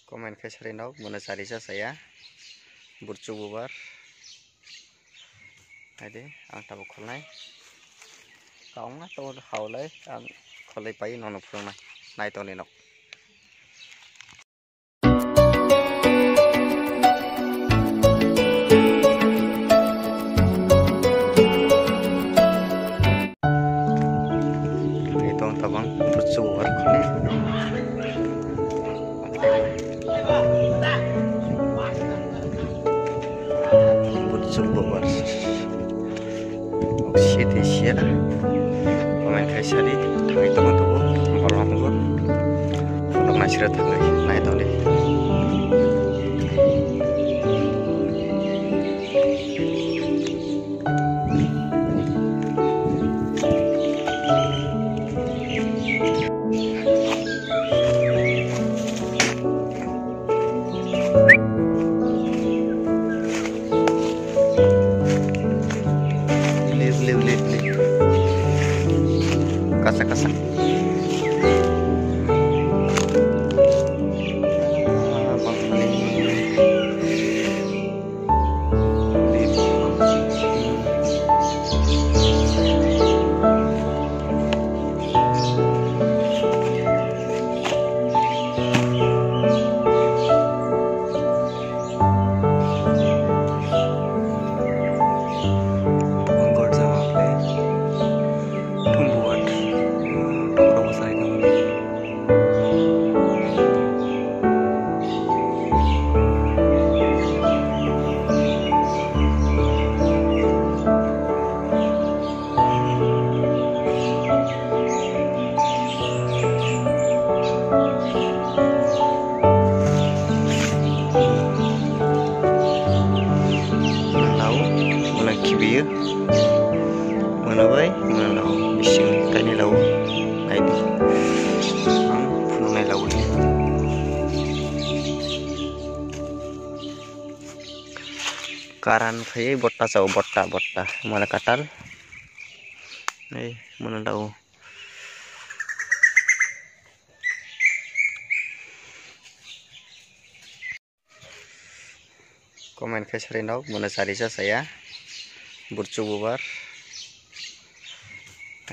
Komen kesarinau menasarisa saya burcu bubar ade ang tabu kholnai kaungna to haulai ang kholai pai nono phungnai nai to ninok itu ang tabang burcu bubar kholnai Bubar siti siara pemain kaisari tangi teman-teman orang tua untuk nasihat lagi naik tahu deh kasak-kasak kibiu mana bay mana lau bising kani lau nai di phun nai lau ni karan khai botta sau botta mana katal nei mana lau komen kesarinau menasarisa saya burcu bubar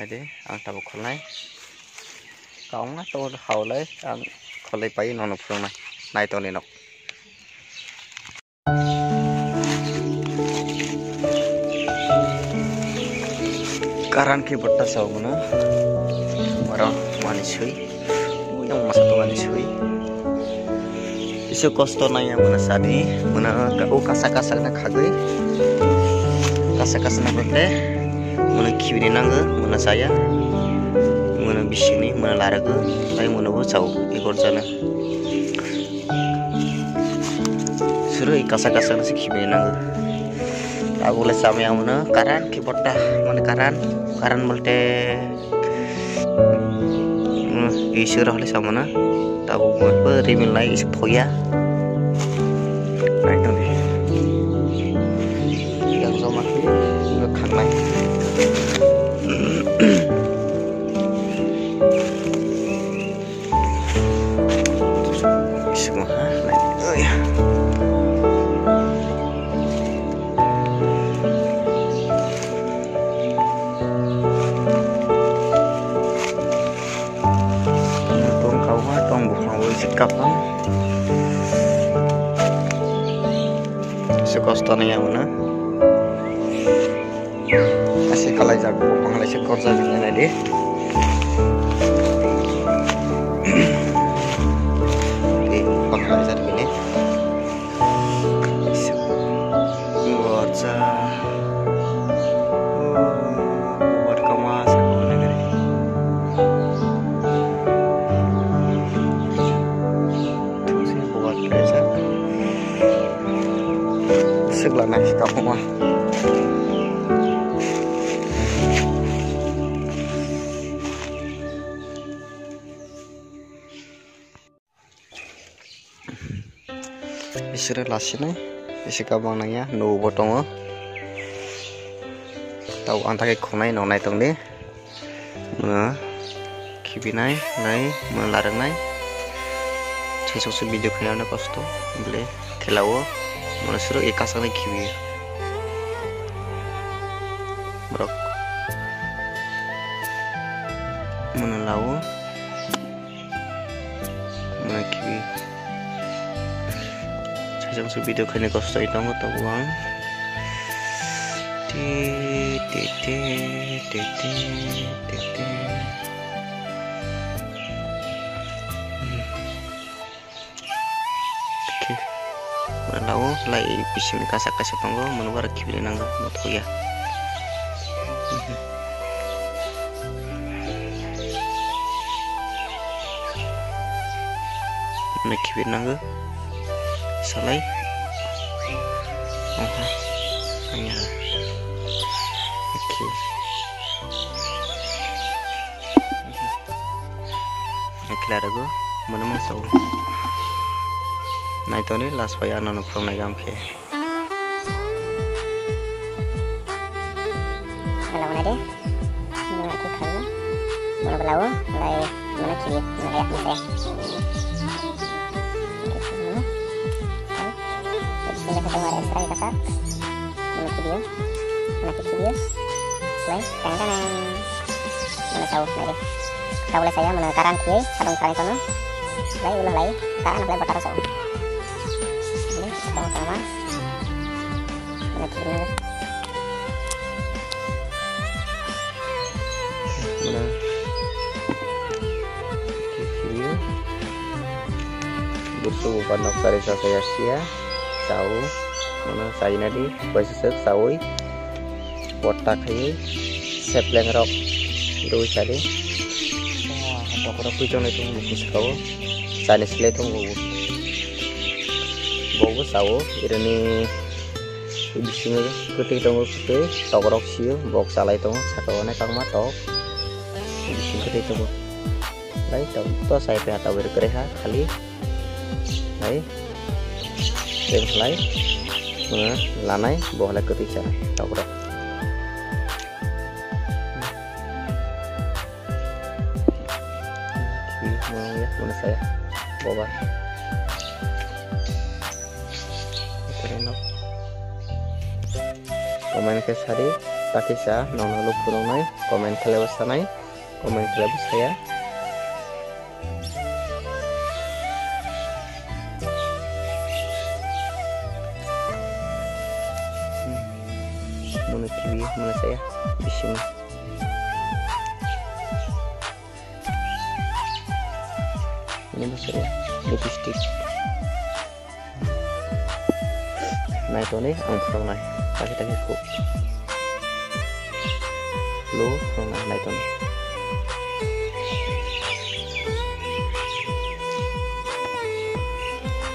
ade ang tabu kholnai kaungna to haulai ang kholai pai nono phungnai nai to ninok karan ki botta sau mana marang manisui yang masa to manisui isu kosto nai yang mana sadi mana ka kasak-kasak na khagai kasak-kasak berarti mana kiri nangga mana saya mana bisini mana laraga saya mana bocau ikut sana suruh kasak-kasak nasi kiri nangga aku les sama yang mana karan kiborda mana karan malte isu roh les sama mana tahu apa rimil lagi isu poya nah itu nih khăn này semua ơi tong kau tong bukan sikap sekostan yang mana masih kalah jago pengalih sekor saja tadi di pengalih saat ini wajah buat kemas aku negeri tuh sih buat kerja sebelah naik kamu mah isire lasine isi kabang nanya no botong tau antake khonai no nai tong de mana kibinai nai melarang nai sesuk video kena kosto beli kelawo mana suruh ikas sana kiwi brok mana lawo mana kiwi sesuk video kena kosto itu nggak tahu uang Lalu lai pisau ni kasak tonggo menuar kibli nangga motor ya. Nak kibli nangga salai. Oh, hanya. Okay. Eklar aku mana masuk. Nah itu nih last paya nanu from nagam ke. Kalau mana deh, mana lagi kalau mana belau, mulai mana kiri, mana ya, mana ya. Sudah ketemu ada ekstra di kasar, mana kiri, mulai kadang-kadang mana tahu, nah deh. Tahu oleh saya mana karan kiri, kadang karan itu, mulai ulah lagi, karan mulai bertaruh so. Sama-sama mana kiri mana kiri bersuhu panak sari saya sia tahu mana saya nadi bahasa sek sawoi botak hai sepleng rock itu cari apa pucung itu bukus kau sanes le itu bawa sawo ini bising ketik tunggu ketik togrok siu bok salai tunggu satu ane kang matok bising ketik tunggu baik to saya pihak tahu berkereha kali baik yang lain mana lanai bawa lagi ketik cara togrok ya mana saya bawa komen ke sari takisa nono lu kurunai komen kelewat sanai komen kelewat saya mana kiwi mana saya di sini ini besar ya lipstick nah itu nih angkrong nih kita ikut lu nah itu nih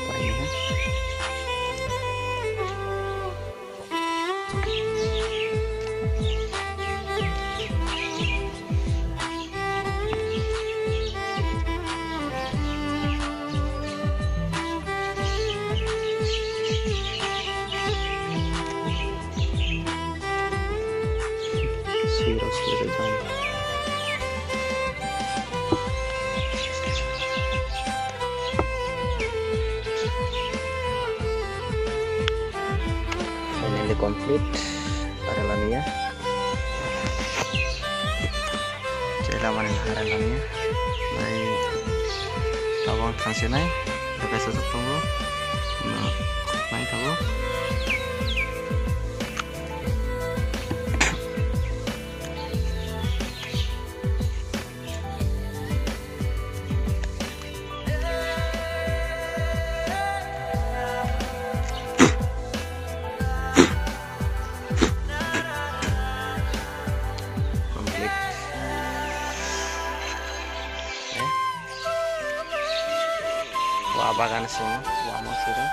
apa ini kan finally complete paralania celaman haralania baik tawang transinai pakai sosok tunggu naik tahu bagan semua wamo sudah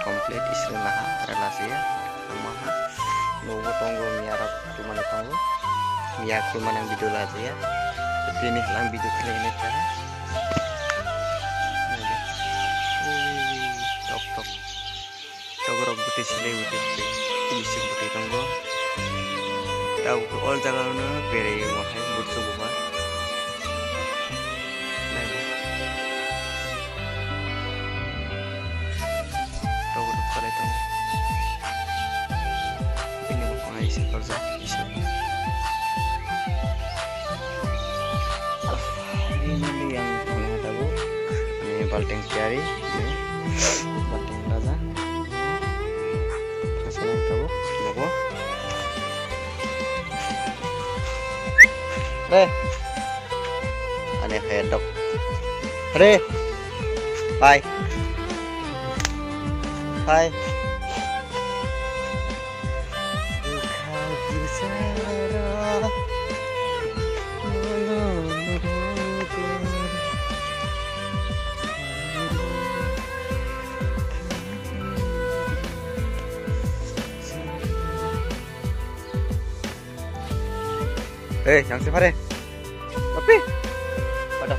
komplit istilah relasi ya sama nunggu tunggu miarap cuma tunggu miak cuma yang video aja ya tapi ini lah video kali ini kan top togorok putih sile putih bisa putih tunggu tahu all jaga mana beri mahal butuh buat balting kiari balting raja asal tahu nopo aneh hedok bye yang siapa deh? Tapi, ada.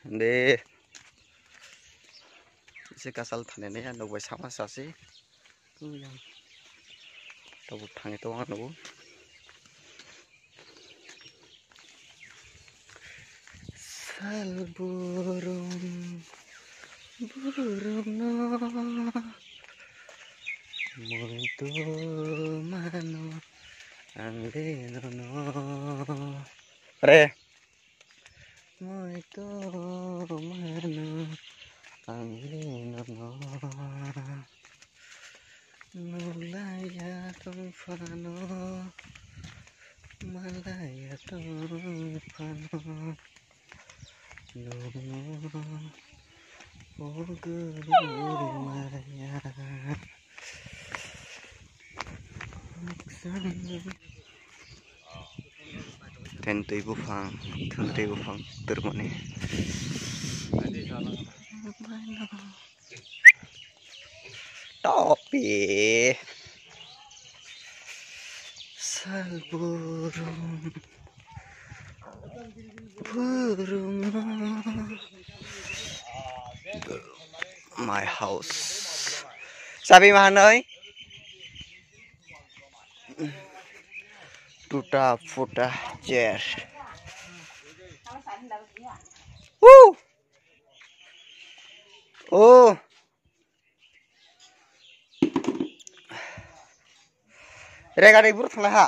Deh, si kasal thane nih, anu gue sama sasi, tuh yang tahu thang itu orang anu. Sal burung no, muito mano, angleno no, muito mano, angleno no, Malaya tumfano, Malaya tumfano. No, oh good Maya. Tentu ibu fang termone. Topi sal burung my house sabi mahanoi tuta futa chair oh rega ibur thangla ha